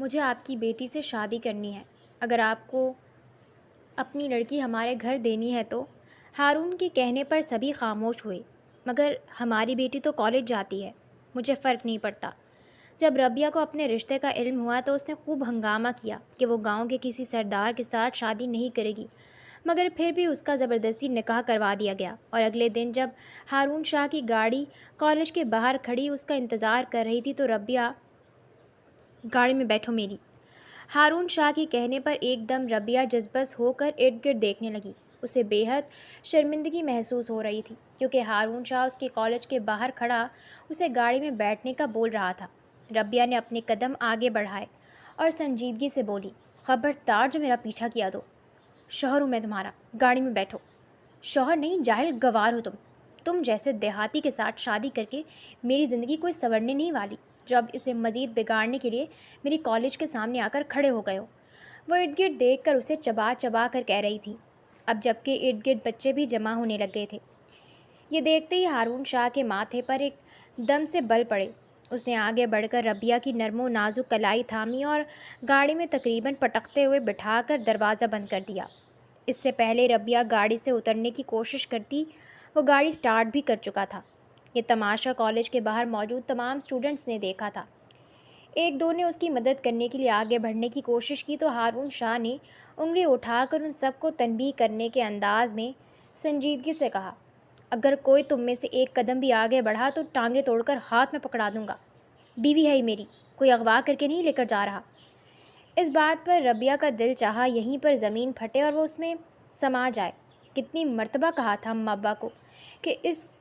مجھے آپ کی بیٹی سے شادی کرنی ہے۔ اگر آپ کو اپنی لڑکی ہمارے گھر دینی ہے تو۔ ہارون کے کہنے پر سبھی خاموش ہوئے۔ مگر ہماری بیٹی تو کالج جاتی ہے، مجھے فرق نہیں پڑتا۔ جب ربیہ کو اپنے رشتے کا علم ہوا تو اس نے خوب ہنگامہ کیا کہ وہ گاؤں کے کسی سردار کے ساتھ شادی نہیں کرے گی، مگر پھر بھی اس کا زبردستی نکاح کروا دیا گیا۔ اور اگلے دن جب ہارون شاہ کی گاڑی کالج کے باہر کھڑی اس کا انتظار کر رہی تھی تو ربیہ، گاڑی میں بیٹھو میری۔ ہارون شاہ کے کہنے پر ایک دم ربیہ جذبس ہو کر ارد گرد دیکھنے لگی۔ اسے بے حد شرمندگی محسوس ہو رہی تھی کیونکہ ہارون شاہ اس کے کالج کے باہر کھڑا اسے گاڑی میں بیٹھنے کا بول رہا تھا۔ ربیہ نے اپنے قدم آگے بڑھائے اور سنجیدگی سے بولی، خبردار جو میرا پیچھا کیا تو۔ شوہر ہوں میں تمہارا، گاڑی میں بیٹھو۔ شوہر نہیں، جاہل گوار ہو تم جیسے دیہاتی کے ساتھ شادی کر کے میری زندگی کوئی سنورنے نہیں والی، جو اب اسے مزید بگاڑنے کے لیے میری کالج کے سامنے آ کر کھڑے ہو گئے ہو۔ وہ ارد گرد دیکھ کر اسے چبا چبا کر کہہ رہی تھی، اب جبکہ ارد گرد بچے بھی جمع ہونے لگ گئے تھے۔ یہ دیکھتے ہی ہارون شاہ کے ماتھے پر ایک دم سے بل پڑے۔ اس نے آگے بڑھ کر ربیہ کی نرم و نازک کلائی تھامی اور گاڑی میں تقریباً پٹکتے ہوئے بٹھا کر دروازہ بند کر دیا۔ اس سے پہلے ربیہ گاڑی سے اترنے کی کوشش کرتی وہ گاڑی سٹارٹ بھی کر چکا تھا۔ یہ تماشا کالج کے باہر موجود تمام اسٹوڈنٹس نے دیکھا تھا۔ ایک دو نے اس کی مدد کرنے کے لیے آگے بڑھنے کی کوشش کی تو ہارون شاہ نے انگلی اٹھا کر ان سب کو تنبیہ کرنے کے انداز میں سنجیدگی سے کہا، اگر کوئی تم میں سے ایک قدم بھی آگے بڑھا تو ٹانگیں توڑ کر ہاتھ میں پکڑا دوں گا۔ بیوی ہے ہی میری، کوئی اغوا کر کے نہیں لے کر جا رہا۔ اس بات پر ربیہ کا دل چاہا یہیں پر زمین پھٹے اور وہ اس میں سما جائے۔ کتنی مرتبہ کہا تھا اماں ابا کو کہ اس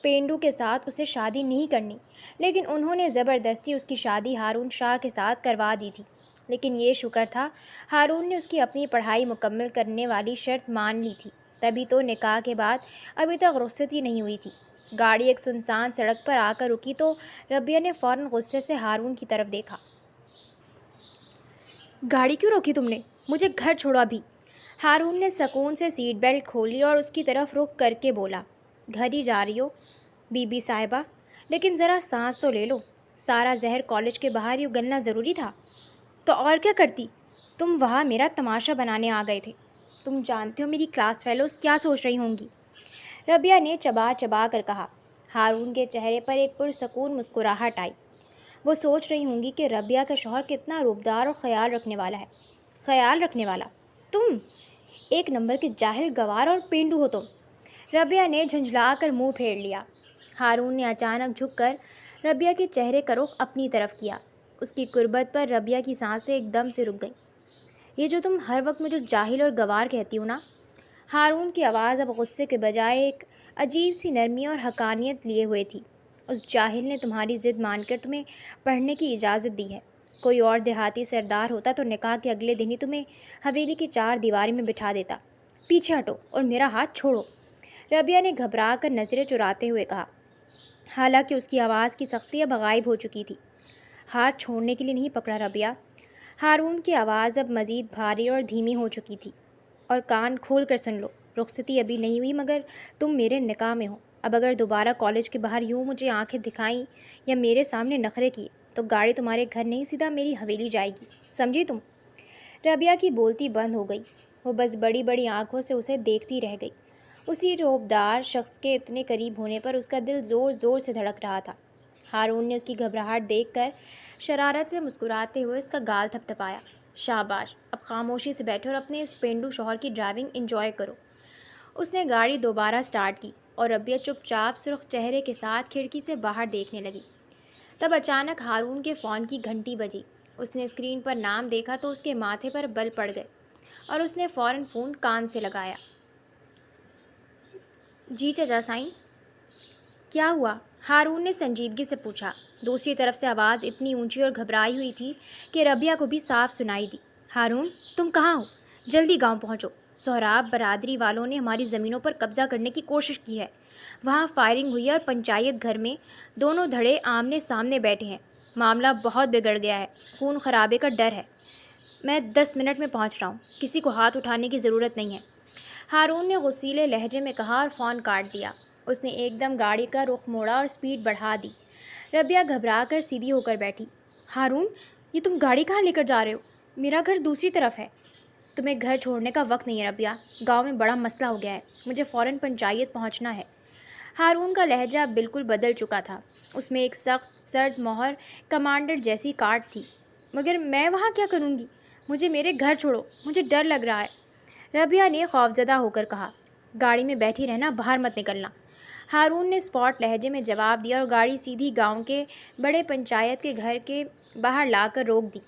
پینڈو کے ساتھ اسے شادی نہیں کرنی، لیکن انہوں نے زبردستی اس کی شادی ہارون شاہ کے ساتھ کروا دی تھی۔ لیکن یہ شکر تھا ہارون نے اس کی اپنی پڑھائی مکمل کرنے والی شرط مان لی تھی، تبھی تو نکاح کے بعد ابھی تک رخصتی نہیں ہوئی تھی۔ گاڑی ایک سنسان سڑک پر آ کر رکی تو ربیہ نے فوراً غصے سے ہارون کی طرف دیکھا۔ گاڑی کیوں روکی تم نے؟ مجھے گھر چھوڑو ابھی۔ ہارون نے سکون سے سیٹ بیلٹ کھولی اور اس کی طرف رخ کر کے بولا، گھر ہی جا رہی ہو بی بی صاحبہ؟ لیکن ذرا سانس تو لے لو، سارا زہر کالج کے باہر ہی اگلنا ضروری تھا؟ تو اور کیا کرتی؟ تم وہاں میرا تماشا بنانے آ گئے تھے۔ تم جانتے ہو میری کلاس فیلوز کیا سوچ رہی ہوں گی؟ ربیہ نے چبا چبا کر کہا۔ ہارون کے چہرے پر ایک پرسکون مسکراہٹ آئی۔ وہ سوچ رہی ہوں گی کہ ربیہ کا شوہر کتنا روبدار اور خیال رکھنے والا ہے۔ خیال رکھنے والا؟ تم ایک نمبر کے جاہل گوار اور پینڈو ہو تم۔ ربیہ نے جھنجھلا کر منہ پھیر لیا۔ ہارون نے اچانک جھک کر ربیہ کے چہرے کا رخ اپنی طرف کیا۔ اس کی قربت پر ربیہ کی سانسیں ایک دم سے رک گئیں۔ یہ جو تم ہر وقت مجھے جاہل اور گوار کہتی ہو نا؟ ہارون کی آواز اب غصے کے بجائے ایک عجیب سی نرمی اور حقانیت لیے ہوئے تھی۔ اس جاہل نے تمہاری ضد مان کر تمہیں پڑھنے کی اجازت دی ہے۔ کوئی اور دیہاتی سردار ہوتا تو نکاح کے اگلے دن ہی تمہیں حویلی کی چار دیواری میں بٹھا دیتا۔ پیچھے ہٹو اور میرا ہاتھ چھوڑو، ربیہ نے گھبرا کر نظریں چراتے ہوئے کہا، حالانکہ اس کی آواز کی سختی اب غائب ہو چکی تھی۔ ہاتھ چھوڑنے کے لیے نہیں پکڑا ربیہ۔ ہارون کی آواز اب مزید بھاری اور دھیمی ہو چکی تھی، اور کان کھول کر سن لو، رخصتی ابھی نہیں ہوئی مگر تم میرے نکاح میں ہو۔ اب اگر دوبارہ کالج کے باہر یوں مجھے آنکھیں دکھائیں یا میرے سامنے نخرے کیے تو گاڑی تمہارے گھر نہیں سیدھا میری حویلی جائے گی، سمجھی تم؟ ربیہ کی بولتی بند ہو گئی۔ وہ بس بڑی بڑی آنکھوں سے اسے دیکھتی رہ گئی۔ اسی روبدار شخص کے اتنے قریب ہونے پر اس کا دل زور زور سے دھڑک رہا تھا۔ ہارون نے اس کی گھبراہٹ دیکھ کر شرارت سے مسکراتے ہوئے اس کا گال تھپ تھپایا۔ شاباش، اب خاموشی سے بیٹھو اور اپنے اس پینڈو شوہر کی ڈرائیونگ انجوائے کرو۔ اس نے گاڑی دوبارہ سٹارٹ کی اور ربیہ چپ چاپ سرخ چہرے کے ساتھ کھڑکی سے باہر دیکھنے لگی۔ تب اچانک ہارون کے فون کی گھنٹی بجی۔ اس نے اسکرین پر نام دیکھا تو اس کے ماتھے پر بل پڑ گئے اور اس نے فوراً فون کان سے لگایا۔ جی چچا سائیں۔ کیا ہوا؟ ہارون نے سنجیدگی سے پوچھا۔ دوسری طرف سے آواز اتنی اونچی اور گھبرائی ہوئی تھی کہ ربیہ کو بھی صاف سنائی دی۔ ہارون، تم کہاں ہو؟ جلدی گاؤں پہنچو۔ سہراب برادری والوں نے ہماری زمینوں پر قبضہ کرنے کی کوشش کی ہے۔ وہاں فائرنگ ہوئی ہے اور پنچایت گھر میں دونوں دھڑے آمنے سامنے بیٹھے ہیں۔ معاملہ بہت بگڑ گیا ہے، خون خرابے کا ڈر ہے۔ میں 10 منٹ میں پہنچ رہا ہوں، کسی کو ہاتھ اٹھانے کی ضرورت نہیں ہے، ہارون نے غصیلے لہجے میں کہا اور فون کاٹ دیا۔ اس نے ایک دم گاڑی کا رخ موڑا اور سپیڈ بڑھا دی۔ ربیہ گھبرا کر سیدھی ہو کر بیٹھی۔ ہارون، یہ تم گاڑی کہاں لے کر جا رہے ہو؟ میرا گھر دوسری طرف ہے۔ تمہیں گھر چھوڑنے کا وقت نہیں ہے ربیہ، گاؤں میں بڑا مسئلہ ہو گیا ہے، مجھے فوراً پنچایت پہنچنا ہے۔ ہارون کا لہجہ بالکل بدل چکا تھا، اس میں ایک سخت سرد مہر کمانڈر جیسی کاٹ تھی۔ مگر میں وہاں کیا کروں گی؟ مجھے میرے گھر چھوڑو، مجھے ڈر لگ رہا ہے، ربیہ نے خوفزدہ ہو کر کہا۔ گاڑی میں بیٹھی رہنا، باہر مت نکلنا، ہارون نے اسپاٹ لہجے میں جواب دیا اور گاڑی سیدھی گاؤں کے بڑے پنچایت کے گھر کے باہر لا کر روک دی۔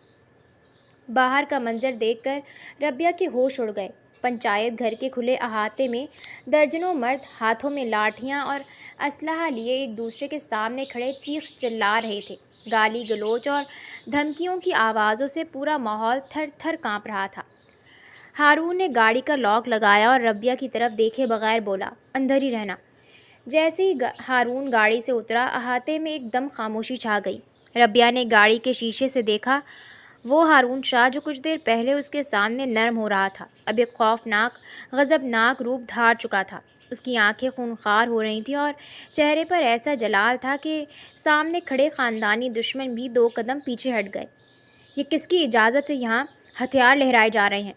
باہر کا منظر دیکھ کر ربیہ کے ہوش اڑ گئے۔ پنچایت گھر کے کھلے احاطے میں درجنوں مرد ہاتھوں میں لاٹھیاں اور اسلحہ لیے ایک دوسرے کے سامنے کھڑے چیخ چلا رہے تھے۔ گالی گلوچ اور دھمکیوں کی آوازوں سے پورا ماحول تھر تھر کانپ رہا تھا۔ ہارون نے گاڑی کا لاک لگایا اور ربیہ کی طرف دیکھے بغیر بولا، اندر ہی رہنا۔ جیسے ہی ہارون گاڑی سے اترا، احاطے میں ایک دم خاموشی چھا گئی۔ ربیہ نے گاڑی کے شیشے سے دیکھا، وہ ہارون شاہ جو کچھ دیر پہلے اس کے سامنے نرم ہو رہا تھا، اب ایک خوفناک، غضبناک روپ دھار چکا تھا۔ اس کی آنکھیں خونخوار ہو رہی تھیں اور چہرے پر ایسا جلال تھا کہ سامنے کھڑے خاندانی دشمن بھی 2 قدم پیچھے ہٹ گئے۔ یہ کس کی اجازت سے یہاں ہتھیار لہرائے جا رہے ہیں؟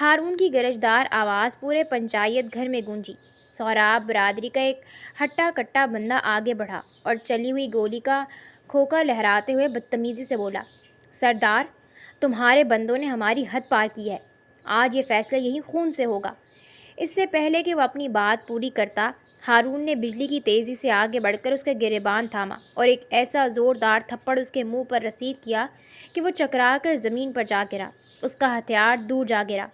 ہارون کی گرجدار آواز پورے پنچایت گھر میں گونجی۔ سوراب برادری کا ایک ہٹا کٹا بندہ آگے بڑھا اور چلی ہوئی گولی کا کھوکا لہراتے ہوئے بدتمیزی سے بولا، سردار، تمہارے بندوں نے ہماری حد پار کی ہے، آج یہ فیصلہ یہی خون سے ہوگا۔ اس سے پہلے کہ وہ اپنی بات پوری کرتا، ہارون نے بجلی کی تیزی سے آگے بڑھ کر اس کا گریبان تھاما اور ایک ایسا زوردار تھپڑ اس کے منہ پر رسید کیا کہ وہ چکرا کر زمین پر جا گرا، اس کا ہتھیار دور جا گرا۔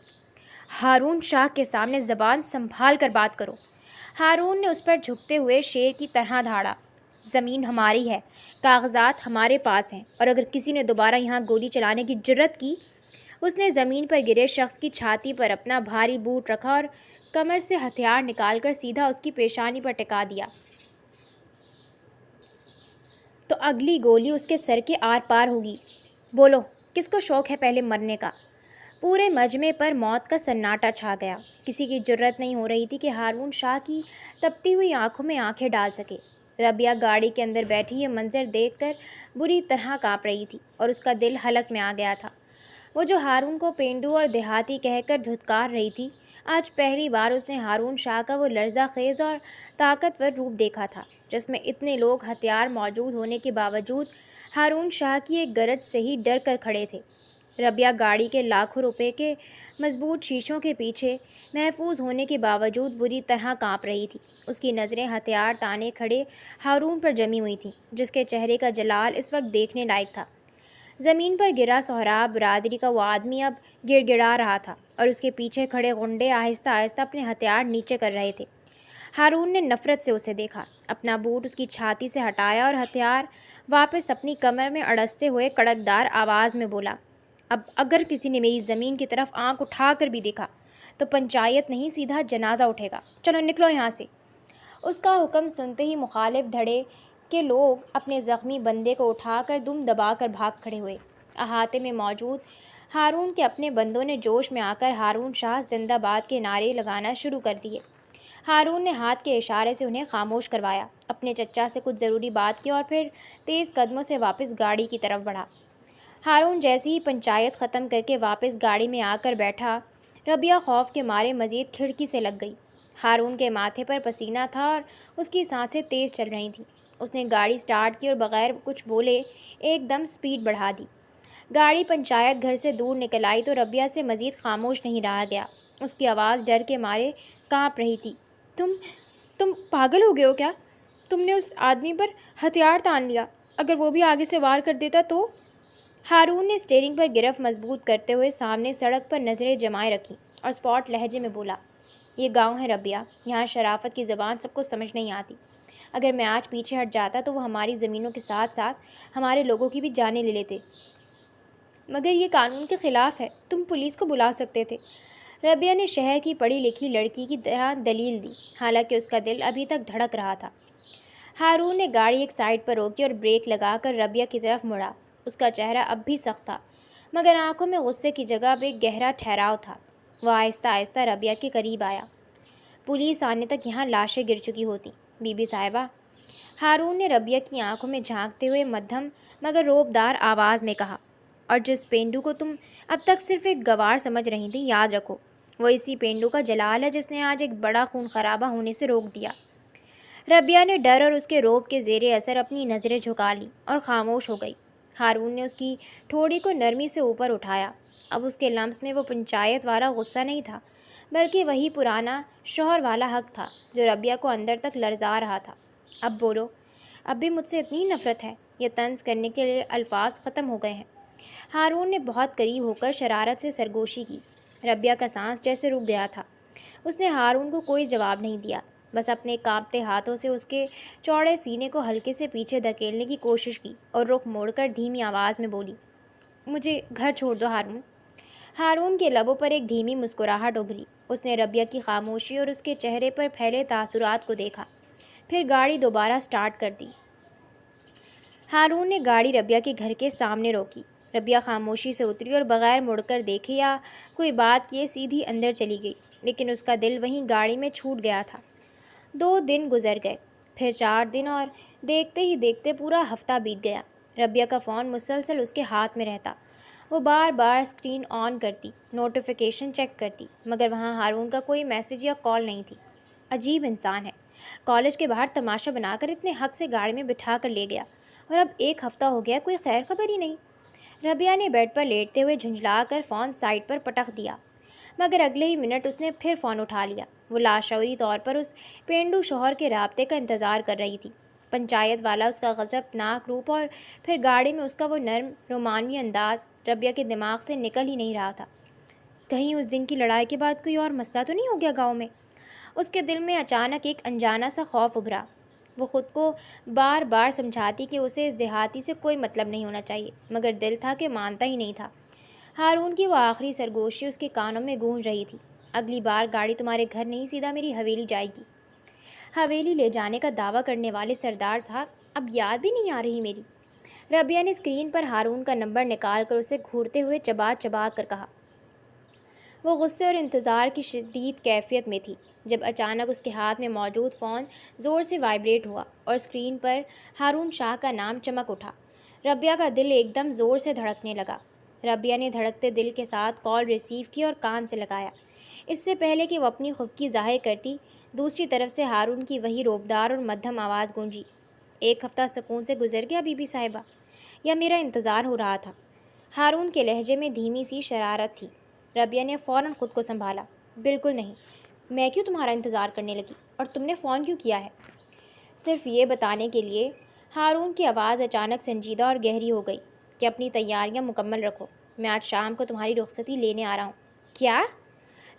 ہارون شاہ کے سامنے زبان سنبھال کر بات کرو، ہارون نے اس پر جھکتے ہوئے شیر کی طرح دھاڑا۔ زمین ہماری ہے، کاغذات ہمارے پاس ہیں، اور اگر کسی نے دوبارہ یہاں گولی چلانے کی جرت کی۔ اس نے زمین پر گرے شخص کی چھاتی پر اپنا بھاری بوٹ رکھا اور کمر سے ہتھیار نکال کر سیدھا اس کی پیشانی پر ٹکا دیا۔ تو اگلی گولی اس کے سر کے آر پار ہوگی۔ بولو، کس کو شوق ہے پہلے مرنے کا؟ پورے مجمع پر موت کا سناٹا چھا گیا۔ کسی کی جرت نہیں ہو رہی تھی کہ ہارون شاہ کی تپتی ہوئی آنکھوں میں آنکھیں ڈال سکے۔ ربیہ گاڑی کے اندر بیٹھی یہ منظر دیکھ کر بری طرح کانپ رہی تھی اور اس کا دل حلق میں آ گیا تھا۔ وہ جو ہارون کو پینڈو اور دیہاتی کہہ کر دھتکار رہی تھی، آج پہلی بار اس نے ہارون شاہ کا وہ لرزہ خیز اور طاقتور روپ دیکھا تھا، جس میں اتنے لوگ ہتھیار موجود ہونے کے باوجود ہارون شاہ کی ایک گرج سے ہی ڈر کر کھڑے تھے۔ ربیہ گاڑی کے لاکھوں روپے کے مضبوط شیشوں کے پیچھے محفوظ ہونے کے باوجود بری طرح کانپ رہی تھی۔ اس کی نظریں ہتھیار تانے کھڑے ہارون پر جمی ہوئی تھیں، جس کے چہرے کا جلال اس وقت دیکھنے لائق تھا۔ زمین پر گرا سہراب برادری کا وہ آدمی اب گڑ گڑا رہا تھا اور اس کے پیچھے کھڑے غنڈے آہستہ آہستہ اپنے ہتھیار نیچے کر رہے تھے۔ ہارون نے نفرت سے اسے دیکھا، اپنا بوٹ اس کی چھاتی سے ہٹایا اور ہتھیار واپس اپنی کمر میں اڑستے ہوئے کڑکدار آواز میں بولا، اب اگر کسی نے میری زمین کی طرف آنکھ اٹھا کر بھی دیکھا تو پنچایت نہیں، سیدھا جنازہ اٹھے گا، چلو نکلو یہاں سے۔ اس کا حکم سنتے ہی مخالف دھڑے کے لوگ اپنے زخمی بندے کو اٹھا کر دم دبا کر بھاگ کھڑے ہوئے۔ احاطے میں موجود ہارون کے اپنے بندوں نے جوش میں آ کر ہارون شاہ زندہ باد کے نعرے لگانا شروع کر دیے۔ ہارون نے ہاتھ کے اشارے سے انہیں خاموش کروایا، اپنے چچا سے کچھ ضروری بات کی اور پھر تیز قدموں سے واپس گاڑی کی طرف بڑھا۔ ہارون جیسے ہی پنچایت ختم کر کے واپس گاڑی میں آ کر بیٹھا، ربیہ خوف کے مارے مزید کھڑکی سے لگ گئی۔ ہارون کے ماتھے پر پسینہ تھا اور اس کی سانسیں تیز چل رہی تھیں۔ اس نے گاڑی سٹارٹ کی اور بغیر کچھ بولے ایک دم سپیڈ بڑھا دی۔ گاڑی پنچایت گھر سے دور نکل آئی تو ربیہ سے مزید خاموش نہیں رہا گیا۔ اس کی آواز ڈر کے مارے کانپ رہی تھی۔ تم پاگل ہو گئے ہو کیا؟ تم نے اس آدمی پر ہتھیار تان لیا، اگر وہ بھی آگے سے وار کر دیتا تو؟ ہارون نے اسٹیئرنگ پر گرفت مضبوط کرتے ہوئے سامنے سڑک پر نظریں جمائے رکھیں اور اسپاٹ لہجے میں بولا، یہ گاؤں ہے ربیہ، یہاں شرافت کی زبان سب کو سمجھ نہیں آتی۔ اگر میں آج پیچھے ہٹ جاتا تو وہ ہماری زمینوں کے ساتھ ساتھ ہمارے لوگوں کی بھی جانیں لے لیتے، مگر یہ قانون کے خلاف ہے، تم پولیس کو بلا سکتے تھے۔ ربیہ نے شہر کی پڑھی لکھی لڑکی کی طرح دلیل دی، حالانکہ اس کا دل ابھی تک دھڑک رہا تھا۔ ہارون نے گاڑی ایک سائڈ پر روکی اور بریک لگا کر ربیہ کی طرف مڑا۔ اس کا چہرہ اب بھی سخت تھا، مگر آنکھوں میں غصے کی جگہ اب ایک گہرا ٹھہراؤ تھا۔ وہ آہستہ آہستہ ربیہ کے قریب آیا۔ پولیس آنے تک یہاں لاشیں گر چکی ہوتی، بی بی صاحبہ، ہارون نے ربیہ کی آنکھوں میں جھانکتے ہوئے مدھم مگر روبدار آواز میں کہا۔ اور جس پینڈو کو تم اب تک صرف ایک گوار سمجھ رہی تھی، یاد رکھو وہ اسی پینڈو کا جلال ہے جس نے آج ایک بڑا خون خرابہ ہونے سے روک دیا۔ ربیہ نے ڈر اور اس کے رعب کے زیر اثر اپنی نظریں جھکا لیں اور خاموش ہو گئی۔ ہارون نے اس کی ٹھوڑی کو نرمی سے اوپر اٹھایا۔ اب اس کے لمس میں وہ پنچایت والا غصہ نہیں تھا، بلکہ وہی پرانا شوہر والا حق تھا جو ربیہ کو اندر تک لرزا رہا تھا۔ اب بولو، اب بھی مجھ سے اتنی نفرت ہے؟ یہ طنز کرنے کے لیے الفاظ ختم ہو گئے ہیں۔ ہارون نے بہت قریب ہو کر شرارت سے سرگوشی کی۔ ربیہ کا سانس جیسے رک گیا تھا۔ اس نے ہارون کو کوئی جواب نہیں دیا، بس اپنے کانپتے ہاتھوں سے اس کے چوڑے سینے کو ہلکے سے پیچھے دھکیلنے کی کوشش کی اور رخ موڑ کر دھیمی آواز میں بولی، مجھے گھر چھوڑ دو ہارون۔ ہارون کے لبوں پر ایک دھیمی مسکراہٹ ابھری۔ اس نے ربیہ کی خاموشی اور اس کے چہرے پر پھیلے تاثرات کو دیکھا، پھر گاڑی دوبارہ سٹارٹ کر دی۔ ہارون نے گاڑی ربیہ کے گھر کے سامنے روکی۔ ربیہ خاموشی سے اتری اور بغیر مڑ کر دیکھے یا کوئی بات کیے سیدھی اندر چلی گئی، لیکن اس کا دل وہیں گاڑی میں چھوٹ گیا تھا۔ 2 دن گزر گئے، پھر 4 دن، اور دیکھتے ہی دیکھتے پورا ہفتہ بیت گیا۔ ربیہ کا فون مسلسل اس کے ہاتھ میں رہتا۔ وہ بار بار اسکرین آن کرتی، نوٹیفیکیشن چیک کرتی، مگر وہاں ہارون کا کوئی میسج یا کال نہیں تھی۔ عجیب انسان ہے، کالج کے باہر تماشا بنا کر اتنے حق سے گاڑی میں بٹھا کر لے گیا، اور اب 1 ہفتہ ہو گیا کوئی خیر خبر ہی نہیں۔ ربیہ نے بیڈ پر لیٹتے ہوئے جھنجھلا کر فون سائڈ پر پٹک دیا، مگر اگلے ہی منٹ اس نے پھر فون اٹھا لیا۔ وہ لاشعوری طور پر اس پینڈو شوہر کے رابطے کا انتظار کر رہی تھی۔ پنچایت والا، اس کا غضب ناک روپ، اور پھر گاڑی میں اس کا وہ نرم رومانوی انداز ربیہ کے دماغ سے نکل ہی نہیں رہا تھا۔ کہیں اس دن کی لڑائی کے بعد کوئی اور مسئلہ تو نہیں ہو گیا گاؤں میں؟ اس کے دل میں اچانک ایک انجانا سا خوف ابھرا۔ وہ خود کو بار بار سمجھاتی کہ اسے اس دیہاتی سے کوئی مطلب نہیں ہونا چاہیے، مگر دل تھا کہ مانتا ہی نہیں تھا۔ ہارون کی وہ آخری سرگوشی اس کے کانوں میں گونج رہی تھی، اگلی بار گاڑی تمہارے گھر نہیں، سیدھا میری حویلی جائے گی۔ حویلی لے جانے کا دعویٰ کرنے والے سردار صاحب، اب یاد بھی نہیں آ رہی میری۔ ربیہ نے اسکرین پر ہارون کا نمبر نکال کر اسے گھورتے ہوئے چبا چبا کر کہا۔ وہ غصے اور انتظار کی شدید کیفیت میں تھی جب اچانک اس کے ہاتھ میں موجود فون زور سے وائبریٹ ہوا اور اسکرین پر ہارون شاہ کا نام چمک اٹھا۔ ربیہ کا دل ایک دم زور سے دھڑکنے لگا۔ ربیہ نے دھڑکتے دل کے ساتھ کال ریسیو کی اور کان سے لگایا۔ اس سے پہلے کہ وہ اپنی خفگی ظاہر کرتی، دوسری طرف سے ہارون کی وہی روبدار اور مدھم آواز گونجی، 1 ہفتہ سکون سے گزر گیا بی بی صاحبہ، یا میرا انتظار ہو رہا تھا؟ ہارون کے لہجے میں دھیمی سی شرارت تھی۔ ربیہ نے فوراً خود کو سنبھالا۔ بالکل نہیں، میں کیوں تمہارا انتظار کرنے لگی، اور تم نے فون کیوں کیا ہے؟ صرف یہ بتانے کے لیے۔ ہارون کی آواز اچانک سنجیدہ اور گہری ہو گئی کہ اپنی تیاریاں مکمل رکھو، میں آج شام کو تمہاری رخصتی لینے آ رہا ہوں۔ کیا؟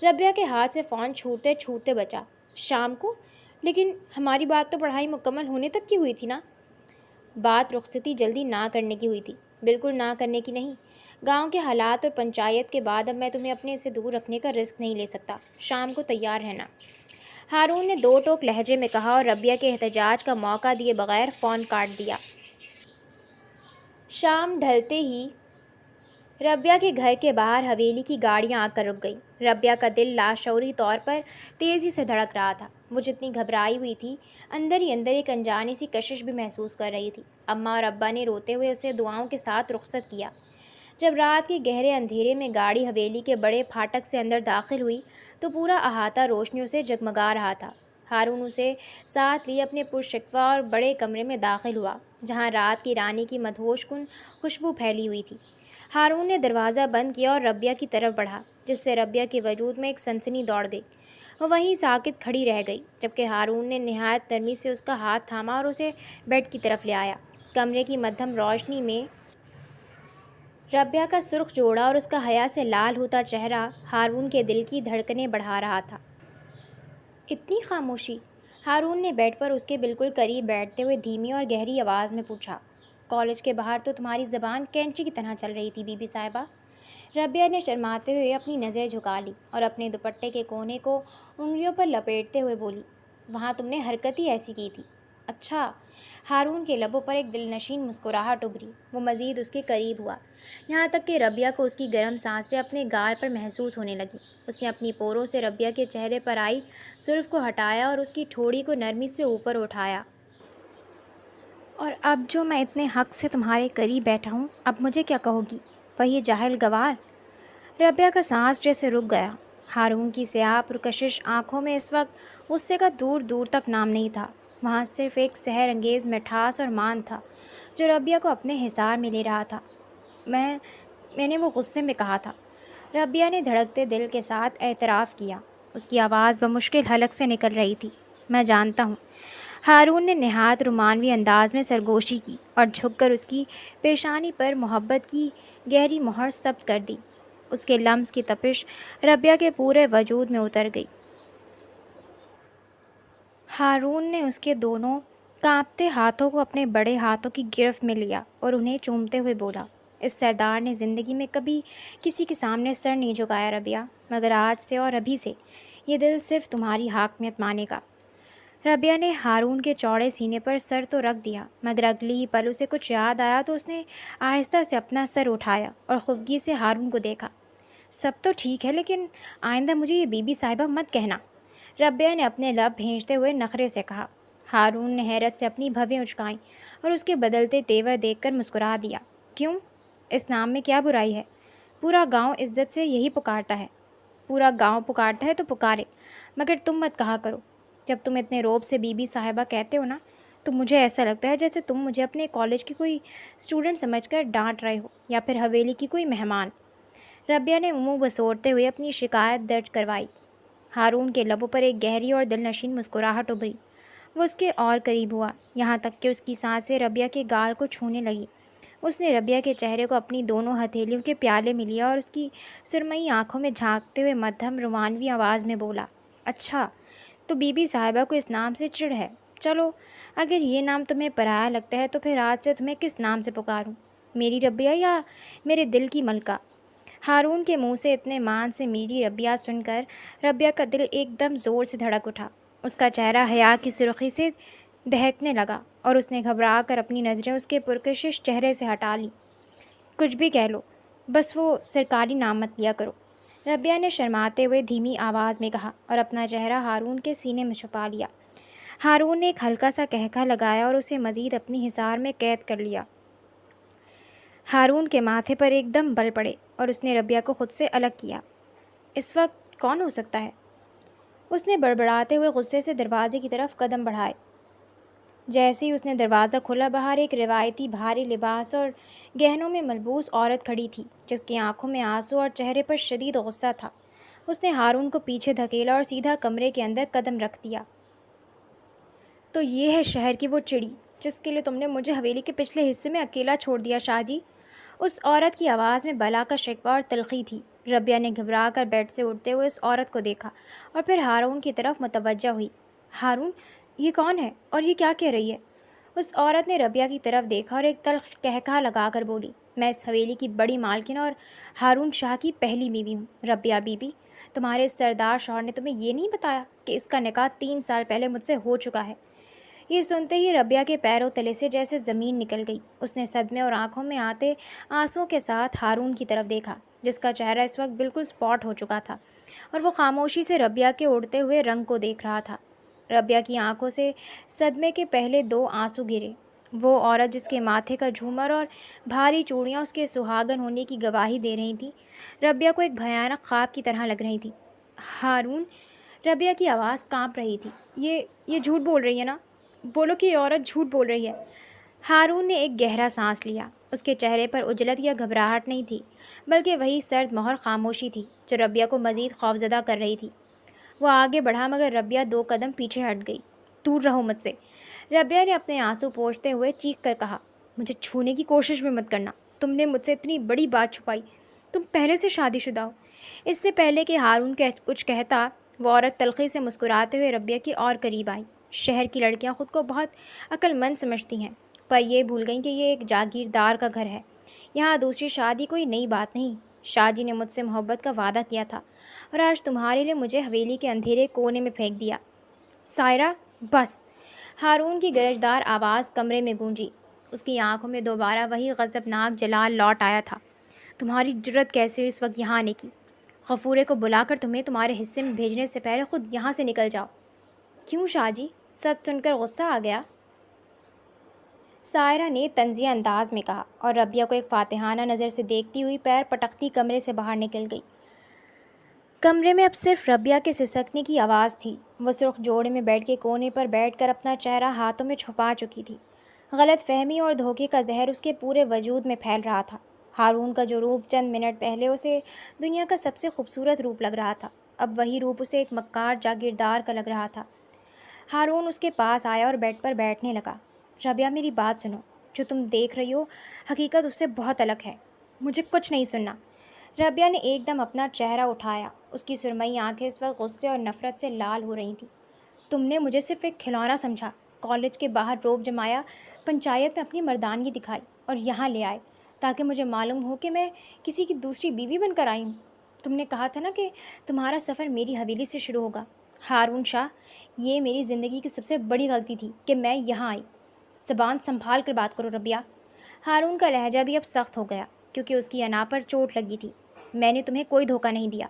ربیہ کے ہاتھ سے فون چھوٹتے چھوٹتے بچا۔ شام کو؟ لیکن ہماری بات تو پڑھائی مکمل ہونے تک کی ہوئی تھی نا؟ بات رخصتی جلدی نہ کرنے کی ہوئی تھی، بالکل نہ کرنے کی نہیں۔ گاؤں کے حالات اور پنچایت کے بعد اب میں تمہیں اپنے سے دور رکھنے کا رسک نہیں لے سکتا۔ شام کو تیار رہنا۔ ہارون نے 2 ٹوک لہجے میں کہا اور ربیہ کے احتجاج کا موقع دیے بغیر فون کاٹ دیا۔ شام ڈھلتے ہی ربیہ کے گھر کے باہر حویلی کی گاڑیاں آ کر رک گئیں۔ ربیہ کا دل لاشعوری طور پر تیزی سے دھڑک رہا تھا۔ وہ جتنی گھبرائی ہوئی تھی، اندر ہی اندر ایک انجانی سی کشش بھی محسوس کر رہی تھی۔ اماں اور ابا نے روتے ہوئے اسے دعاؤں کے ساتھ رخصت کیا۔ جب رات کے گہرے اندھیرے میں گاڑی حویلی کے بڑے پھاٹک سے اندر داخل ہوئی تو پورا احاطہ روشنیوں سے جگمگا رہا تھا۔ ہارون اسے ساتھ لیے اپنے پرشکوہ اور بڑے کمرے میں داخل ہوا، جہاں رات کی رانی کی مدہوش کن خوشبو پھیلی ہوئی تھی۔ ہارون نے دروازہ بند کیا اور ربیہ کی طرف بڑھا، جس سے ربیہ کے وجود میں ایک سنسنی دوڑ گئی۔ وہ وہیں ساکت کھڑی رہ گئی، جبکہ ہارون نے نہایت نرمی سے اس کا ہاتھ تھاما اور اسے بیڈ کی طرف لے آیا۔ کمرے کی مدھم روشنی میں ربیہ کا سرخ جوڑا اور اس کا حیا سے لال ہوتا چہرہ ہارون کے دل کی دھڑکنیں بڑھا رہا تھا۔ اتنی خاموشی؟ ہارون نے بیڈ پر اس کے بالکل قریب بیٹھتے ہوئے دھیمی اور گہری آواز میں پوچھا۔ کالج کے باہر تو تمہاری زبان کینچی کی طرح چل رہی تھی بی بی صاحبہ۔ ربیہ نے شرماتے ہوئے اپنی نظریں جھکا لی اور اپنے دوپٹے کے کونے کو انگلیوں پر لپیٹتے ہوئے بولی، وہاں تم نے حرکت ہی ایسی کی تھی۔ اچھا۔ ہارون کے لبوں پر ایک دلنشین مسکراہٹ ابھری۔ وہ مزید اس کے قریب ہوا، یہاں تک کہ ربیہ کو اس کی گرم سانسیں اپنے گال پر محسوس ہونے لگیں۔ اس نے اپنی پوروں سے ربیہ کے چہرے پر آئی زلف کو ہٹایا اور اس کی ٹھوڑی کو نرمی سے اوپر اٹھایا۔ اور اب جو میں اتنے حق سے تمہارے قریب بیٹھا ہوں، اب مجھے کیا کہو گی؟ وہی جاہل گوار۔ ربیہ کا سانس جیسے رک گیا۔ ہارون کی سیاہ پرکشش آنکھوں میں اس وقت غصے کا دور دور تک نام نہیں تھا۔ وہاں صرف ایک سحر انگیز مٹھاس اور مان تھا جو ربیہ کو اپنے حصار میں لے رہا تھا۔ میں نے وہ غصے میں کہا تھا، ربیہ نے دھڑکتے دل کے ساتھ اعتراف کیا۔ اس کی آواز بمشکل حلق سے نکل رہی تھی۔ میں جانتا ہوں۔ ہارون نے نہایت رومانوی انداز میں سرگوشی کی اور جھک کر اس کی پیشانی پر محبت کی گہری مہر ثبت کر دی۔ اس کے لمس کی تپش ربیہ کے پورے وجود میں اتر گئی۔ ہارون نے اس کے دونوں کانپتے ہاتھوں کو اپنے بڑے ہاتھوں کی گرفت میں لیا اور انہیں چومتے ہوئے بولا، اس سردار نے زندگی میں کبھی کسی کے سامنے سر نہیں جھکایا ربیہ، مگر آج سے اور ابھی سے یہ دل صرف تمہاری حاکمیت مانے گا۔ ربیہ نے ہارون کے چوڑے سینے پر سر تو رکھ دیا، مگر اگلی ہی پل اسے کچھ یاد آیا تو اس نے آہستہ سے اپنا سر اٹھایا اور خفگی سے ہارون کو دیکھا۔ سب تو ٹھیک ہے، لیکن آئندہ مجھے یہ بی بی صاحبہ مت کہنا، ربیہ نے اپنے لب بھینچتے ہوئے نخرے سے کہا۔ ہارون نے حیرت سے اپنی بھویں اچکائیں اور اس کے بدلتے تیور دیکھ کر مسکرا دیا۔ کیوں؟ اس نام میں کیا برائی ہے؟ پورا گاؤں عزت سے یہی پکارتا ہے۔ پورا گاؤں پکارتا ہے تو پکارے، مگر تم مت کہا کرو۔ جب تم اتنے روب سے بی بی صاحبہ کہتے ہو نا، تو مجھے ایسا لگتا ہے جیسے تم مجھے اپنے کالج کی کوئی اسٹوڈنٹ سمجھ کر ڈانٹ رہے ہو یا پھر حویلی کی کوئی مہمان۔ ربیہ نے منہ بسوڑتے ہوئے اپنی شکایت درج کروائی۔ ہارون کے لبوں پر ایک گہری اور دلنشین مسکراہٹ ابھری۔ وہ اس کے اور قریب ہوا، یہاں تک کہ اس کی سانسیں ربیہ کے گال کو چھونے لگیں۔ اس نے ربیہ کے چہرے کو اپنی دونوں ہتھیلیوں کے پیالے میں لیا اور اس کی سرمئی آنکھوں میں جھانکتے ہوئے مدھم رومانوی آواز میں بولا، اچھا تو بی بی صاحبہ کو اس نام سے چڑ ہے؟ چلو، اگر یہ نام تمہیں پرایا لگتا ہے تو پھر آج سے تمہیں کس نام سے پکاروں؟ میری ربیہ یا میرے دل کی ملکہ؟ ہارون کے منہ سے اتنے مان سے میری ربیہ سن کر ربیہ کا دل ایک دم زور سے دھڑک اٹھا۔ اس کا چہرہ حیا کی سرخی سے دہکنے لگا اور اس نے گھبرا کر اپنی نظریں اس کے پرکشش چہرے سے ہٹا لیں۔ کچھ بھی کہہ لو، بس وہ سرکاری نام مت لیا کرو، ربیہ نے شرماتے ہوئے دھیمی آواز میں کہا اور اپنا چہرہ ہارون کے سینے میں چھپا لیا۔ ہارون نے ایک ہلکا سا قہقہ لگایا اور اسے مزید اپنی حصار میں قید کر لیا۔ ہارون کے ماتھے پر ایک دم بل پڑے اور اس نے ربیہ کو خود سے الگ کیا۔ اس وقت کون ہو سکتا ہے؟ اس نے بڑبڑاتے ہوئے غصے سے دروازے کی طرف قدم بڑھائے۔ جیسے ہی اس نے دروازہ کھولا، باہر ایک روایتی بھاری لباس اور گہنوں میں ملبوس عورت کھڑی تھی، جس کی آنکھوں میں آنسو اور چہرے پر شدید غصہ تھا۔ اس نے ہارون کو پیچھے دھکیلا اور سیدھا کمرے کے اندر قدم رکھ دیا۔ تو یہ ہے شہر کی وہ چڑی جس کے لیے تم نے مجھے حویلی کے پچھلے حصے میں اکیلا چھوڑ دیا شاہ جی؟ اس عورت کی آواز میں بلا کا شکوہ اور تلخی تھی۔ ربیہ نے گھبرا کر بیڈ سے اٹھتے ہوئے اس عورت کو دیکھا اور پھر ہارون کی طرف متوجہ ہوئی۔ ہارون، یہ کون ہے اور یہ کیا کہہ رہی ہے؟ اس عورت نے ربیہ کی طرف دیکھا اور ایک تلخ قہقہ لگا کر بولی، میں اس حویلی کی بڑی مالکن اور ہارون شاہ کی پہلی بیوی ہوں۔ ربیہ بی بی، تمہارے سردار شوہر نے تمہیں یہ نہیں بتایا کہ اس کا نکاح 3 سال پہلے مجھ سے ہو چکا ہے؟ یہ سنتے ہی ربیہ کے پیروں تلے سے جیسے زمین نکل گئی۔ اس نے صدمے اور آنکھوں میں آتے آنسوؤں کے ساتھ ہارون کی طرف دیکھا، جس کا چہرہ اس وقت بالکل اسپاٹ ہو چکا تھا، اور وہ خاموشی سے ربیہ کے اڑتے ہوئے رنگ کو دیکھ رہا تھا۔ ربیہ کی آنکھوں سے صدمے کے پہلے 2 آنسو گرے۔ وہ عورت جس کے ماتھے کا جھومر اور بھاری چوڑیاں اس کے سہاگن ہونے کی گواہی دے رہی تھیں، ربیہ کو ایک بھیانک خواب کی طرح لگ رہی تھی۔ ہارون، ربیہ کی آواز کانپ رہی تھی، یہ جھوٹ بول رہی ہے نا؟ بولو کہ یہ عورت جھوٹ بول رہی ہے۔ ہارون نے ایک گہرا سانس لیا۔ اس کے چہرے پر عجلت یا گھبراہٹ نہیں تھی، بلکہ وہی سرد مہر خاموشی تھی جو ربیہ کو مزید خوفزدہ کر رہی تھی۔ وہ آگے بڑھا، مگر ربیہ 2 قدم پیچھے ہٹ گئی۔ دور رہو مجھ سے، ربیہ نے اپنے آنسو پوچھتے ہوئے چیخ کر کہا، مجھے چھونے کی کوشش بھی مت کرنا، تم نے مجھ سے اتنی بڑی بات چھپائی، تم پہلے سے شادی شدہ ہو۔ اس سے پہلے کہ ہارون کچھ کہتا، وہ عورت تلخی سے مسکراتے ہوئے ربیہ کے اور قریب آئی۔ شہر کی لڑکیاں خود کو بہت عقل مند سمجھتی ہیں، پر یہ بھول گئیں کہ یہ ایک جاگیردار کا گھر ہے، یہاں دوسری شادی کوئی نئی بات نہیں۔ شاہ جی نے مجھ سے محبت کا وعدہ کیا تھا اور آج تمہارے لیے مجھے حویلی کے اندھیرے کونے میں پھینک دیا۔ سائرہ، بس! ہارون کی گرجدار آواز کمرے میں گونجی۔ اس کی آنکھوں میں دوبارہ وہی غضبناک جلال لوٹ آیا تھا۔ تمہاری جرأت کیسے ہوئی اس وقت یہاں آنے کی؟ غفورے کو بلا کر تمہیں تمہارے حصے میں بھیجنے سے پہلے خود یہاں سے نکل جاؤ۔ کیوں شاہ جی؟ سچ سن کر غصہ آ گیا؟ سائرہ نے طنزیہ انداز میں کہا اور ربیہ کو ایک فاتحانہ نظر سے دیکھتی ہوئی پیر پٹکتی کمرے سے باہر نکل گئی۔ کمرے میں اب صرف ربیہ کے سسکنے کی آواز تھی۔ وہ سرخ جوڑے میں بیڈ کے کونے پر بیٹھ کر اپنا چہرہ ہاتھوں میں چھپا چکی تھی۔ غلط فہمی اور دھوکے کا زہر اس کے پورے وجود میں پھیل رہا تھا۔ ہارون کا جو روپ چند منٹ پہلے اسے دنیا کا سب سے خوبصورت روپ لگ رہا تھا، اب وہی روپ اسے ایک مکار جاگیردار کا لگ رہا تھا۔ ہارون اس کے پاس آیا اور بیڈ پر بیٹھنے لگا۔ ربیہ میری بات سنو، جو تم دیکھ رہی ہو حقیقت اس سے بہت الگ ہے۔ مجھے کچھ نہیں سننا۔ ربیہ نے ایک دم اپنا چہرہ اٹھایا۔ اس کی سرمئی آنکھیں اس وقت غصے اور نفرت سے لال ہو رہی تھیں۔ تم نے مجھے صرف ایک کھلونا سمجھا، کالج کے باہر روب جمایا، پنچایت میں اپنی مردانگی دکھائی اور یہاں لے آئے تاکہ مجھے معلوم ہو کہ میں کسی کی دوسری بیوی بن کر آئی ہوں۔ تم نے کہا تھا نا کہ تمہارا سفر میری حویلی سے شروع ہوگا۔ ہارون شاہ، یہ میری زندگی کی سب سے بڑی غلطی تھی کہ میں یہاں آئی۔ زبان سنبھال کر بات کرو ربیہ۔ ہارون کا لہجہ بھی اب سخت ہو گیا کیونکہ اس کی انا پر چوٹ لگی تھی۔ میں نے تمہیں کوئی دھوکہ نہیں دیا۔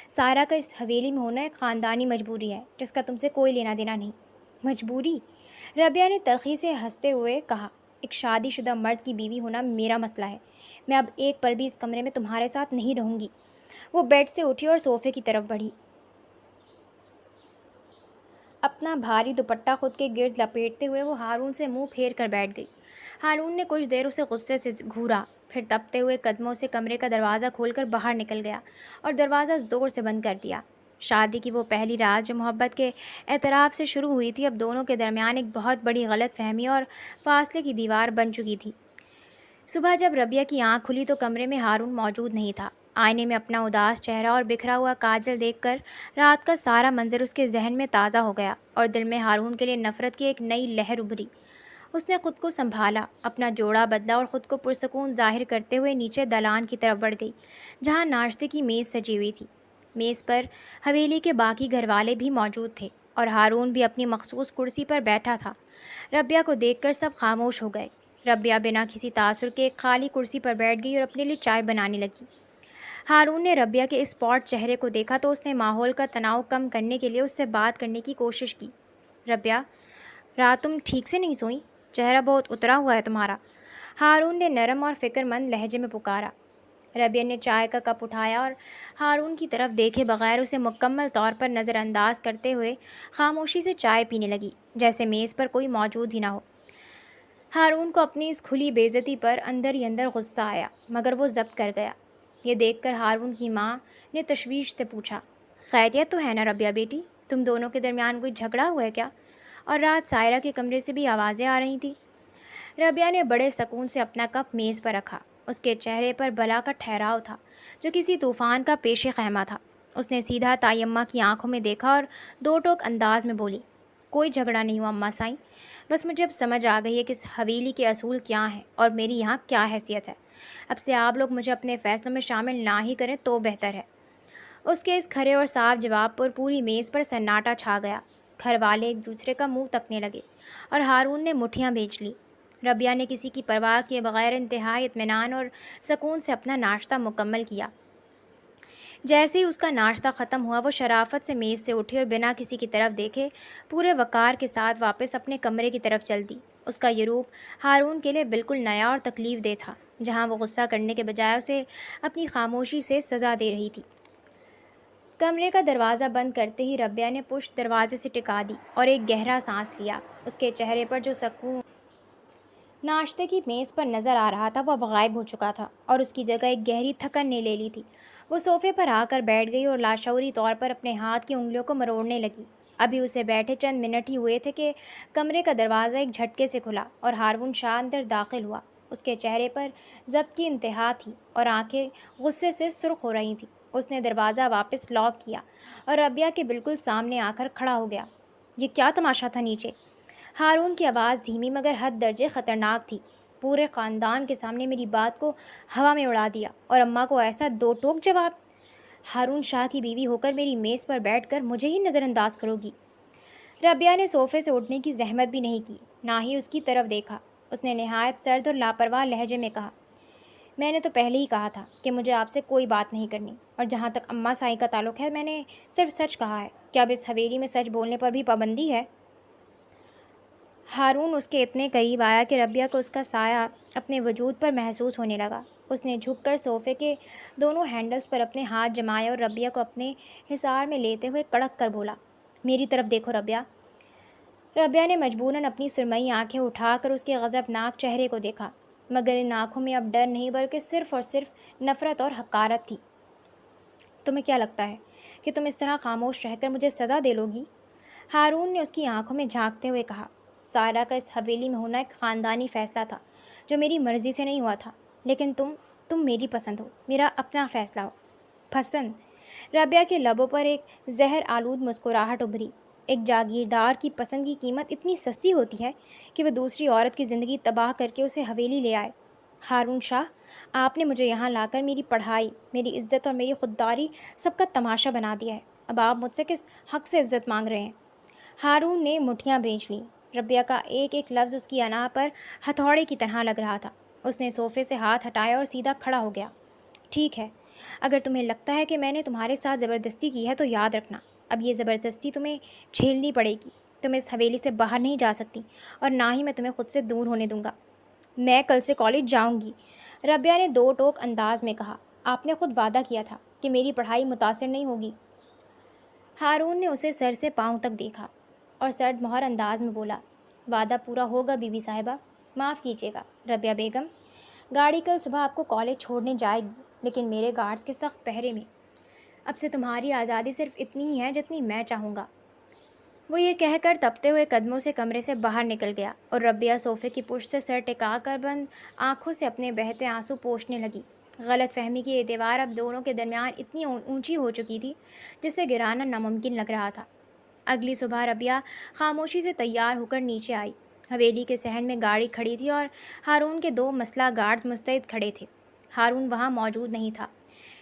سائرہ کا اس حویلی میں ہونا ایک خاندانی مجبوری ہے جس کا تم سے کوئی لینا دینا نہیں۔ مجبوری؟ ربیہ نے تلخی سے ہنستے ہوئے کہا، ایک شادی شدہ مرد کی بیوی ہونا میرا مسئلہ ہے۔ میں اب ایک پل بھی اس کمرے میں تمہارے ساتھ نہیں رہوں گی۔ وہ بیڈ سے اٹھی اور صوفے کی طرف بڑھی۔ اپنا بھاری دوپٹہ خود کے گرد لپیٹتے ہوئے وہ ہارون سے منہ پھیر کر بیٹھ گئی۔ ہارون نے کچھ دیر اسے غصے سے گھورا، پھر دبتے ہوئے قدموں سے کمرے کا دروازہ کھول کر باہر نکل گیا اور دروازہ زور سے بند کر دیا۔ شادی کی وہ پہلی رات جو محبت کے اعتراف سے شروع ہوئی تھی، اب دونوں کے درمیان ایک بہت بڑی غلط فہمی اور فاصلے کی دیوار بن چکی تھی۔ صبح جب ربیہ کی آنکھ کھلی تو کمرے میں ہارون موجود نہیں تھا۔ آئینے میں اپنا اداس چہرہ اور بکھرا ہوا کاجل دیکھ کر رات کا سارا منظر اس کے ذہن میں تازہ ہو گیا اور دل میں ہارون کے لیے نفرت کی ایک نئی لہر ابھری۔ اس نے خود کو سنبھالا، اپنا جوڑا بدلا اور خود کو پرسکون ظاہر کرتے ہوئے نیچے دالان کی طرف بڑھ گئی جہاں ناشتے کی میز سجی ہوئی تھی۔ میز پر حویلی کے باقی گھر والے بھی موجود تھے اور ہارون بھی اپنی مخصوص کرسی پر بیٹھا تھا۔ ربیہ کو دیکھ کر سب خاموش ہو گئے۔ ربیہ بنا کسی تاثر کے ایک خالی کرسی پر بیٹھ گئی اور اپنے لیے چائے بنانے لگی۔ ہارون نے ربیہ کے اس پاٹ چہرے کو دیکھا تو اس نے ماحول کا تناؤ کم کرنے کے لیے اس سے بات کرنے کی کوشش کی۔ ربیہ، رات تم ٹھیک سے نہیں سوئی؟ چہرہ بہت اترا ہوا ہے تمہارا، ہارون نے نرم اور فکر مند لہجے میں پکارا۔ ربیہ نے چائے کا کپ اٹھایا اور ہارون کی طرف دیکھے بغیر اسے مکمل طور پر نظر انداز کرتے ہوئے خاموشی سے چائے پینے لگی جیسے میز پر کوئی موجود ہی نہ ہو۔ ہارون کو اپنی اس کھلی بے عزتی پر اندر ہی اندر غصہ آیا مگر وہ ضبط کر گیا۔ یہ دیکھ کر ہارون کی ماں نے تشویش سے پوچھا، خیریت تو ہے نا ربیہ بیٹی؟ تم دونوں کے درمیان کوئی جھگڑا ہوا ہے کیا؟ اور رات سائرہ کے کمرے سے بھی آوازیں آ رہی تھیں۔ ربیہ نے بڑے سکون سے اپنا کپ میز پر رکھا۔ اس کے چہرے پر بلا کا ٹھہراؤ تھا جو کسی طوفان کا پیش خیمہ تھا۔ اس نے سیدھا تائمہ کی آنکھوں میں دیکھا اور دو ٹوک انداز میں بولی، کوئی جھگڑا نہیں ہوا اماں سائیں، بس مجھے اب سمجھ آ گئی ہے کہ اس حویلی کے اصول کیا ہیں اور میری یہاں کیا حیثیت ہے۔ اب سے آپ لوگ مجھے اپنے فیصلوں میں شامل نہ ہی کریں تو بہتر ہے۔ اس کے اس کھرے اور صاف جواب پر پوری میز پر سناٹا چھا گیا۔ گھر والے ایک دوسرے کا منہ تکنے لگے اور ہارون نے مٹھیاں بھیج لی۔ ربیہ نے کسی کی پرواہ کیے بغیر انتہائی اطمینان اور سکون سے اپنا ناشتہ مکمل کیا۔ جیسے ہی اس کا ناشتہ ختم ہوا وہ شرافت سے میز سے اٹھی اور بنا کسی کی طرف دیکھے پورے وقار کے ساتھ واپس اپنے کمرے کی طرف چل دی۔ اس کا یہ روپ ہارون کے لیے بالکل نیا اور تکلیف دہ تھا، جہاں وہ غصہ کرنے کے بجائے اسے اپنی خاموشی سے سزا دے رہی تھی۔ کمرے کا دروازہ بند کرتے ہی ربیہ نے پشت دروازے سے ٹکا دی اور ایک گہرا سانس لیا۔ اس کے چہرے پر جو سکون ناشتے کی میز پر نظر آ رہا تھا وہ اب غائب ہو چکا تھا اور اس کی جگہ ایک گہری تھکن نے لے لی تھی۔ وہ صوفے پر آ کر بیٹھ گئی اور لاشعوری طور پر اپنے ہاتھ کی انگلیوں کو مروڑنے لگی۔ ابھی اسے بیٹھے چند منٹ ہی ہوئے تھے کہ کمرے کا دروازہ ایک جھٹکے سے کھلا اور ہارون شاہ اندر داخل ہوا۔ اس کے چہرے پر ضبط کی انتہا تھی اور آنکھیں غصے سے سرخ ہو رہی تھیں۔ اس نے دروازہ واپس لاک کیا اور ربیہ کے بالکل سامنے آ کر کھڑا ہو گیا۔ یہ کیا تماشا تھا نیچے؟ ہارون کی آواز دھیمی مگر حد درجے خطرناک تھی۔ پورے خاندان کے سامنے میری بات کو ہوا میں اڑا دیا اور اماں کو ایسا دو ٹوک جواب! ہارون شاہ کی بیوی ہو کر میری میز پر بیٹھ کر مجھے ہی نظر انداز کرو گی؟ ربیہ نے صوفے سے اٹھنے کی زحمت بھی نہیں کی، نہ ہی اس کی طرف دیکھا۔ اس نے نہایت سرد اور لاپرواہ لہجے میں کہا، میں نے تو پہلے ہی کہا تھا کہ مجھے آپ سے کوئی بات نہیں کرنی، اور جہاں تک اماں سائیں کا تعلق ہے میں نے صرف سچ کہا ہے۔ کیا اب اس حویلی میں سچ بولنے پر بھی پابندی ہے؟ ہارون اس کے اتنے قریب آیا کہ ربیہ کو اس کا سایہ اپنے وجود پر محسوس ہونے لگا۔ اس نے جھک کر صوفے کے دونوں ہینڈلز پر اپنے ہاتھ جمائے اور ربیہ کو اپنے حصار میں لیتے ہوئے کڑک کر بولا، میری طرف دیکھو ربیہ۔ ربیہ نے مجبوراً اپنی سرمئی آنکھیں اٹھا کر اس کے غضبناک چہرے کو دیکھا، مگر ان آنکھوں میں اب ڈر نہیں بلکہ صرف اور صرف نفرت اور حقارت تھی۔ تمہیں کیا لگتا ہے کہ تم اس طرح خاموش رہ کر مجھے سزا دے لو گی؟ ہارون نے اس کی آنکھوں میں جھانکتے ہوئے کہا، سائرہ کا اس حویلی میں ہونا ایک خاندانی فیصلہ تھا جو میری مرضی سے نہیں ہوا تھا، لیکن تم میری پسند ہو، میرا اپنا فیصلہ ہو۔ پسند؟ ربیہ کے لبوں پر ایک زہر آلود مسکراہٹ ابھری۔ ایک جاگیردار کی پسند کی قیمت اتنی سستی ہوتی ہے کہ وہ دوسری عورت کی زندگی تباہ کر کے اسے حویلی لے آئے۔ ہارون شاہ، آپ نے مجھے یہاں لا کر میری پڑھائی، میری عزت اور میری خودداری سب کا تماشا بنا دیا ہے۔ اب آپ مجھ سے کس حق سے عزت مانگ رہے ہیں؟ ہارون نے مٹھیاں بھیج لیں۔ ربیہ کا ایک ایک لفظ اس کی انا پر ہتھوڑے کی طرح لگ رہا تھا۔ اس نے صوفے سے ہاتھ ہٹایا اور سیدھا کھڑا ہو گیا۔ ٹھیک ہے، اگر تمہیں لگتا ہے کہ میں نے تمہارے ساتھ زبردستی کی ہے تو یاد رکھنا، اب یہ زبردستی تمہیں جھیلنی پڑے گی۔ تم اس حویلی سے باہر نہیں جا سکتی اور نہ ہی میں تمہیں خود سے دور ہونے دوں گا۔ میں کل سے کالج جاؤں گی، ربیہ نے دو ٹوک انداز میں کہا۔ آپ نے خود وعدہ کیا تھا کہ میری پڑھائی متاثر نہیں ہوگی۔ ہارون نے اسے سر سے پاؤں تک دیکھا اور سرد مہر انداز میں بولا، وعدہ پورا ہوگا بی بی صاحبہ۔ معاف کیجیے گا ربیہ بیگم، گاڑی کل صبح آپ کو کالج چھوڑنے جائے گی، لیکن میرے گارڈز کے سخت پہرے میں۔ اب سے تمہاری آزادی صرف اتنی ہی ہے جتنی میں چاہوں گا۔ وہ یہ کہہ کر تپتے ہوئے قدموں سے کمرے سے باہر نکل گیا اور ربیہ صوفے کی پشت سے سر ٹکا کر بند آنکھوں سے اپنے بہتے آنسو پوچھنے لگی۔ غلط فہمی کی یہ دیوار اب دونوں کے درمیان اتنی اونچی ہو چکی تھی جسے گرانا ناممکن لگ رہا تھا۔ اگلی صبح ربیہ خاموشی سے تیار ہو کر نیچے آئی۔ حویلی کے صحن میں گاڑی کھڑی تھی اور ہارون کے دو مسلح گارڈز مستعد کھڑے تھے۔ ہارون وہاں موجود نہیں تھا،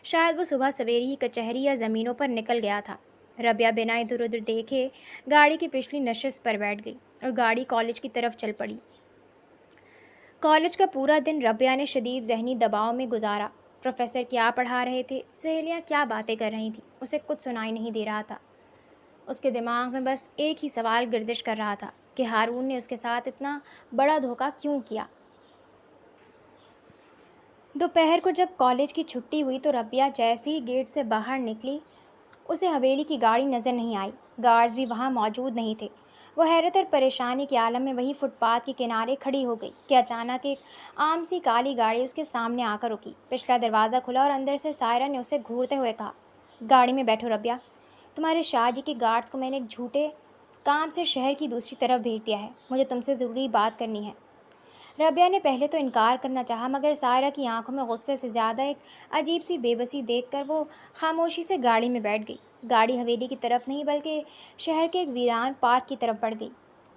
شاید وہ صبح سویرے ہی کچہری یا زمینوں پر نکل گیا تھا۔ ربیہ بنا ادھر ادھر دیکھے گاڑی کی پچھلی نشست پر بیٹھ گئی اور گاڑی کالج کی طرف چل پڑی۔ کالج کا پورا دن ربیہ نے شدید ذہنی دباؤ میں گزارا۔ پروفیسر کیا پڑھا رہے تھے، سہیلیاں کیا باتیں کر رہی تھیں، اسے کچھ سنائی نہیں دے رہا تھا۔ اس کے دماغ میں بس ایک ہی سوال گردش کر رہا تھا کہ ہارون نے اس کے ساتھ اتنا بڑا دھوکہ کیوں کیا۔ دوپہر کو جب کالج کی چھٹی ہوئی تو ربیہ جیسے ہی گیٹ سے باہر نکلی اسے حویلی کی گاڑی نظر نہیں آئی، گارڈز بھی وہاں موجود نہیں تھے۔ وہ حیرت اور پریشانی کے عالم میں وہی فٹ پاتھ کے کنارے کھڑی ہو گئی کہ اچانک ایک عام سی کالی گاڑی اس کے سامنے آ کر رکی۔ پچھلا دروازہ کھلا اور اندر سے سائرہ نے اسے گھورتے ہوئے کہا، گاڑی میں بیٹھو ربیہ، تمہارے شاہ جی کے گارڈز کو میں نے ایک جھوٹے کام سے شہر کی دوسری طرف بھیج دیا ہے، مجھے تم سے ضروری بات کرنی ہے۔ ربیہ نے پہلے تو انکار کرنا چاہا، مگر سائرہ کی آنکھوں میں غصے سے زیادہ ایک عجیب سی بے بسی دیکھ کر وہ خاموشی سے گاڑی میں بیٹھ گئی۔ گاڑی حویلی کی طرف نہیں بلکہ شہر کے ایک ویران پارک کی طرف بڑھ گئی۔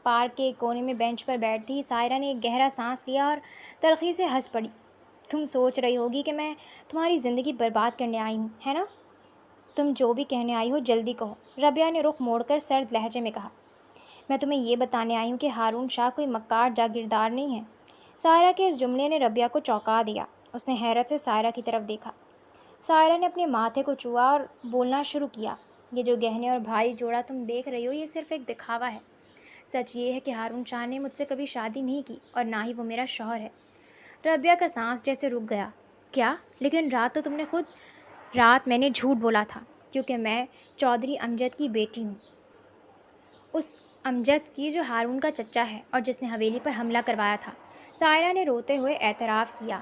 پارک کے ایک کونے میں بینچ پر بیٹھتی ہی سائرہ نے ایک گہرا سانس لیا اور تلخی سے ہنس پڑی۔ تم سوچ رہی ہوگی کہ میں تمہاری زندگی برباد کرنے آئی ہوں، ہے نا؟ تم جو بھی کہنے آئی ہو جلدی کہو، ربیہ نے رخ موڑ کر سرد لہجے میں کہا۔ میں تمہیں یہ بتانے آئی ہوں کہ ہارون شاہ کوئی مکار جاگیردار نہیں ہے۔ سائرہ کے اس جملے نے ربیہ کو چونکا دیا۔ اس نے حیرت سے سائرہ کی طرف دیکھا۔ سائرہ نے اپنے ماتھے کو چھوا اور بولنا شروع کیا، یہ جو گہنے اور بھاری جوڑا تم دیکھ رہی ہو یہ صرف ایک دکھاوا ہے۔ سچ یہ ہے کہ ہارون شاہ نے مجھ سے کبھی شادی نہیں کی اور نہ ہی وہ میرا شوہر ہے۔ ربیہ کا سانس جیسے رک گیا۔ کیا؟ لیکن رات میں نے جھوٹ بولا تھا، کیونکہ میں چودھری امجد کی بیٹی ہوں، اس امجد کی جو ہارون کا چچا ہے اور جس نے حویلی پر حملہ کروایا تھا۔ سائرہ نے روتے ہوئے اعتراف کیا،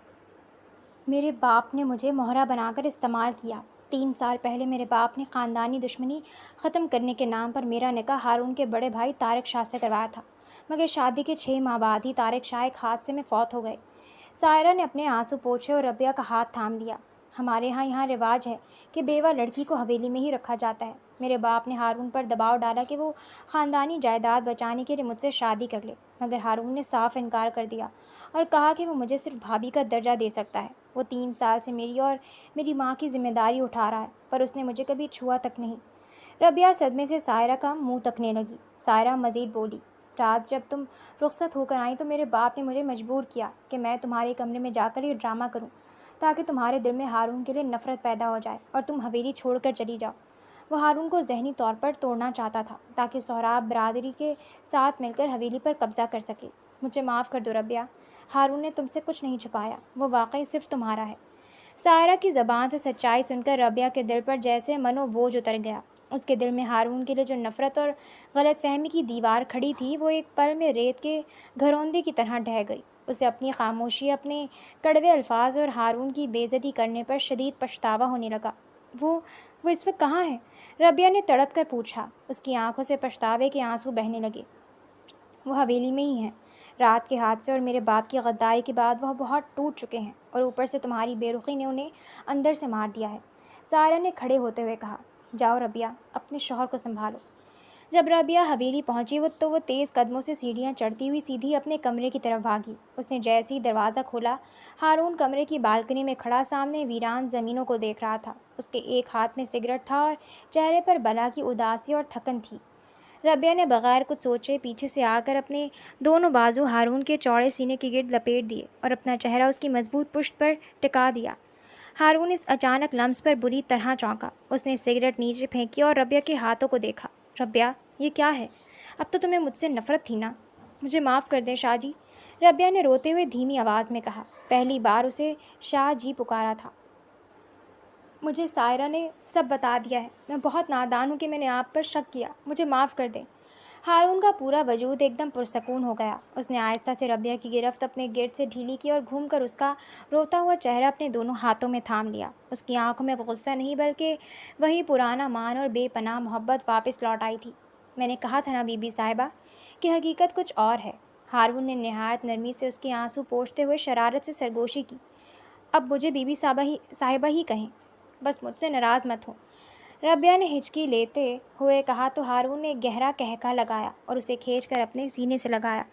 میرے باپ نے مجھے مہرہ بنا کر استعمال کیا۔ 3 سال پہلے میرے باپ نے خاندانی دشمنی ختم کرنے کے نام پر میرا نکاح ہارون کے بڑے بھائی طارق شاہ سے کروایا تھا، مگر شادی کے 6 ماہ بعد ہی طارق شاہ ایک حادثے میں فوت ہو گئے۔ سائرہ نے اپنے آنسو پوچھے اور ربیہ کا ہاتھ تھام لیا۔ ہمارے یہاں رواج ہے کہ بیوہ لڑکی کو حویلی میں ہی رکھا جاتا ہے۔ میرے باپ نے ہارون پر دباؤ ڈالا کہ وہ خاندانی جائیداد بچانے کے لیے مجھ سے شادی کر لے، مگر ہارون نے صاف انکار کر دیا اور کہا کہ وہ مجھے صرف بھابھی کا درجہ دے سکتا ہے۔ وہ 3 سال سے میری اور میری ماں کی ذمہ داری اٹھا رہا ہے، پر اس نے مجھے کبھی چھوا تک نہیں۔ ربیہ صدمے سے سائرہ کا منہ تکنے لگی۔ سائرہ مزید بولی، رات جب تم رخصت ہو کر آئیں تو میرے باپ نے مجھے مجبور کیا کہ میں تمہارے کمرے میں جا کر یہ ڈرامہ کروں تاکہ تمہارے دل میں ہارون کے لیے نفرت پیدا ہو جائے اور تم حویلی چھوڑ کر چلی جاؤ، وہ ہارون کو ذہنی طور پر توڑنا چاہتا تھا تاکہ سہراب برادری کے ساتھ مل کر حویلی پر قبضہ کر سکے۔ مجھے معاف کر دو ربیہ، ہارون نے تم سے کچھ نہیں چھپایا، وہ واقعی صرف تمہارا ہے۔ سائرہ کی زبان سے سچائی سن کر ربیہ کے دل پر جیسے منو بوجھ اتر گیا۔ اس کے دل میں ہارون کے لیے جو نفرت اور غلط فہمی کی دیوار کھڑی تھی وہ ایک پل میں ریت کے گھروندے کی طرح ڈھہ گئی۔ اسے اپنی خاموشی، اپنے کڑوے الفاظ اور ہارون کی بے عزتی کرنے پر شدید پچھتاوا ہونے لگا۔ وہ اس وقت کہاں ہے؟ ربیہ نے تڑپ کر پوچھا۔ اس کی آنکھوں سے پچھتاوے کے آنسو بہنے لگے۔ وہ حویلی میں ہی ہیں۔ رات کے حادثے اور میرے باپ کی غداری کے بعد وہ بہت ٹوٹ چکے ہیں، اور اوپر سے تمہاری بے رخی نے انہیں اندر سے مار دیا ہے۔ سائرہ نے کھڑے ہوتے ہوئے کہا۔ جاؤ ربیہ، اپنے شوہر کو سنبھالو۔ جب ربیہ حویلی پہنچی تو وہ تیز قدموں سے سیڑھیاں چڑھتی ہوئی سیدھی اپنے کمرے کی طرف بھاگی۔ اس نے جیسے ہی دروازہ کھولا، ہارون کمرے کی بالکنی میں کھڑا سامنے ویران زمینوں کو دیکھ رہا تھا۔ اس کے ایک ہاتھ میں سگریٹ تھا اور چہرے پر بلا کی اداسی اور تھکن تھی۔ ربیہ نے بغیر کچھ سوچے پیچھے سے آ کر اپنے دونوں بازو ہارون کے چوڑے سینے کے گرد لپیٹ دیے اور اپنا چہرہ اس کی مضبوط پشت پر ٹکا دیا۔ ہارون اس اچانک لمس پر بری طرح چونکا۔ اس نے سگریٹ نیچے پھینکی اور ربیہ کے ہاتھوں کو دیکھا۔ ربیہ، یہ کیا ہے؟ اب تو تمہیں مجھ سے نفرت تھی نا؟ مجھے معاف کر دیں شاہ جی، ربیہ نے روتے ہوئے دھیمی آواز میں کہا۔ پہلی بار اسے شاہ جی پکارا تھا۔ مجھے سائرہ نے سب بتا دیا ہے۔ میں بہت نادان ہوں کہ میں نے آپ پر شک کیا، مجھے معاف کر دیں۔ ہارون کا پورا وجود ایک دم پرسکون ہو گیا۔ اس نے آہستہ سے ربیہ کی گرفت اپنے گرد سے ڈھیلی کی اور گھوم کر اس کا روتا ہوا چہرہ اپنے دونوں ہاتھوں میں تھام لیا۔ اس کی آنکھوں میں غصہ نہیں بلکہ وہی پرانا مان اور بے پناہ محبت واپس لوٹ آئی تھی۔ میں نے کہا تھا نا بی بی صاحبہ کہ حقیقت کچھ اور ہے۔ ہارون نے نہایت نرمی سے اس کے آنسو پوچھتے ہوئے شرارت سے سرگوشی کی۔ اب مجھے بی بی صاحبہ ہی کہیں، بس مجھ سے ناراض مت ہو، ربیہ نے ہچکی لیتے ہوئے کہا تو ہارون نے گہرا قہقہ لگایا اور اسے کھینچ کر اپنے سینے سے لگایا۔